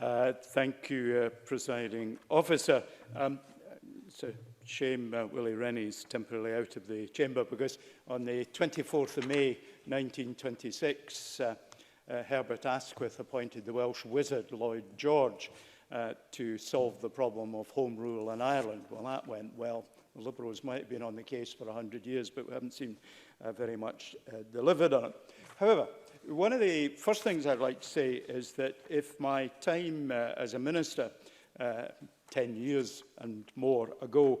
Thank you, Presiding Officer. It's a shame Willie Rennie's temporarily out of the chamber, because on the 24th of May 1926, Herbert Asquith appointed the Welsh wizard Lloyd George to solve the problem of Home Rule in Ireland. Well, that went well. The Liberals might have been on the case for 100 years, but we haven't seen very much delivered on it. However, one of the first things I'd like to say is that if my time as a minister 10 years and more ago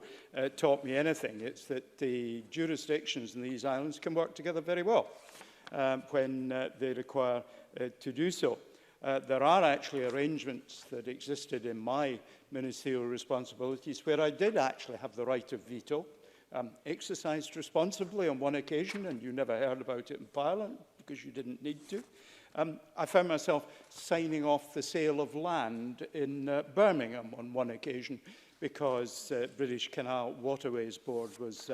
taught me anything, it's that the jurisdictions in these islands can work together very well when they require to do so. There are actually arrangements that existed in my ministerial responsibilities where I did actually have the right of veto, exercised responsibly on one occasion, and you never heard about it in Parliament because you didn't need to. I found myself signing off the sale of land in Birmingham on one occasion because British Canal Waterways Board was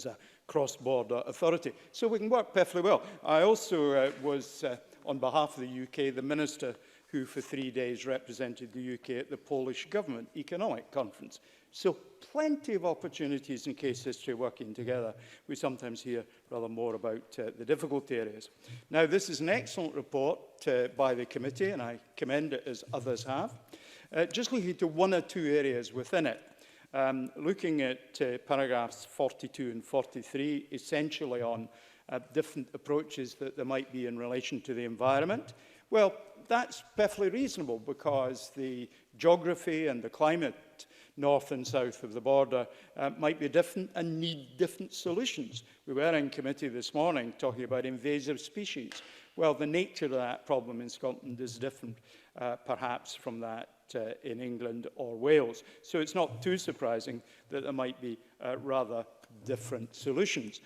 a cross-border authority. So we can work perfectly well. I also was, on behalf of the UK, the minister who for 3 days represented the UK at the Polish Government Economic Conference. So plenty of opportunities in case history working together. We sometimes hear rather more about the difficult areas. Now, this is an excellent report by the committee, and I commend it as others have. Just looking to one or two areas within it. Looking at paragraphs 42 and 43, essentially on different approaches that there might be in relation to the environment. Well, that's perfectly reasonable because the geography and the climate north and south of the border might be different and need different solutions. We were in committee this morning talking about invasive species. Well, the nature of that problem in Scotland is different, perhaps, from that in England or Wales. So it's not too surprising that there might be rather different solutions.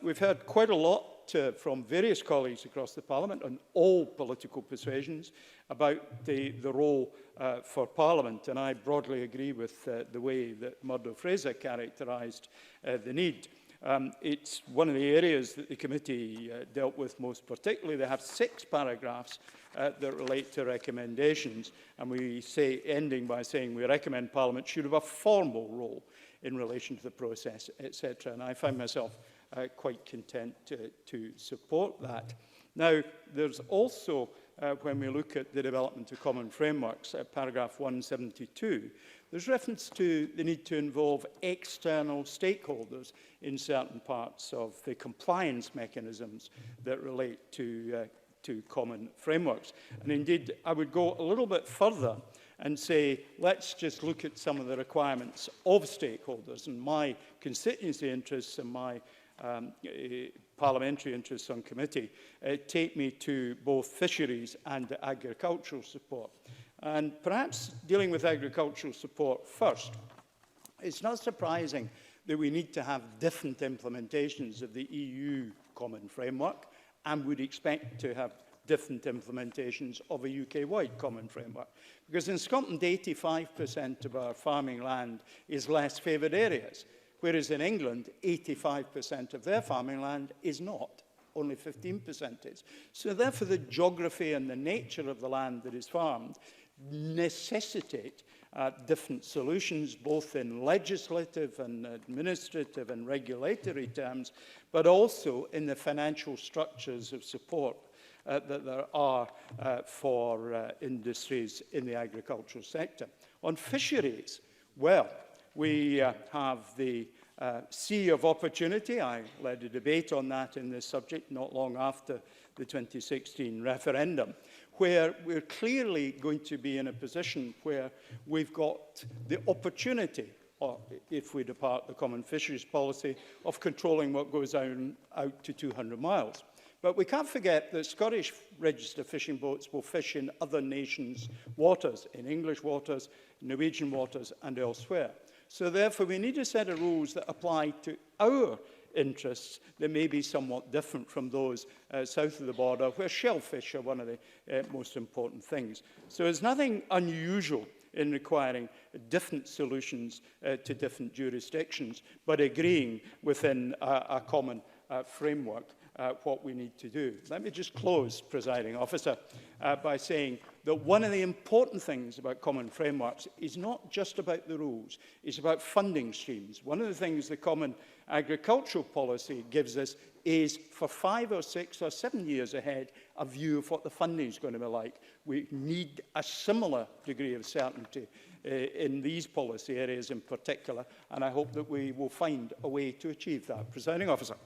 We've heard quite a lot from various colleagues across the Parliament on all political persuasions about the role for Parliament, and I broadly agree with the way that Murdo Fraser characterised the need. It's one of the areas that the committee dealt with most particularly. They have 6 paragraphs that relate to recommendations, and we say, ending by saying we recommend Parliament should have a formal role in relation to the process, etc. And I find myself quite content to support that. Now, there's also, when we look at the development of common frameworks, paragraph 172, there's reference to the need to involve external stakeholders in certain parts of the compliance mechanisms that relate to common frameworks. And indeed, I would go a little bit further and say, let's just look at some of the requirements of stakeholders. And my constituency interests and my parliamentary interests on committee take me to both fisheries and agricultural support. And perhaps dealing with agricultural support first, it's not surprising that we need to have different implementations of the EU common framework, and would expect to have different implementations of a UK-wide common framework. Because in Scotland, 85% of our farming land is less favoured areas, whereas in England, 85% of their farming land is not. Only 15% is. So therefore, the geography and the nature of the land that is farmed necessitate different solutions, both in legislative and administrative and regulatory terms, but also in the financial structures of support that there are for industries in the agricultural sector. On fisheries, well, we have the Sea of Opportunity. I led a debate on that in this subject not long after the 2016 referendum, where we're clearly going to be in a position where we've got the opportunity, or if we depart the common fisheries policy, of controlling what goes out to 200 miles. But we can't forget that Scottish registered fishing boats will fish in other nations' waters, in English waters, Norwegian waters, and elsewhere. So therefore, we need a set of rules that apply to our interests that may be somewhat different from those south of the border, where shellfish are one of the most important things. So there's nothing unusual in requiring different solutions to different jurisdictions, but agreeing within a common framework what we need to do. Let me just close, Presiding Officer, by saying that one of the important things about common frameworks is not just about the rules, it's about funding streams. One of the things the common agricultural policy gives us is, for 5 or 6 or 7 years ahead, a view of what the funding is going to be like. We need a similar degree of certainty in these policy areas in particular, and I hope that we will find a way to achieve that. Presiding Officer.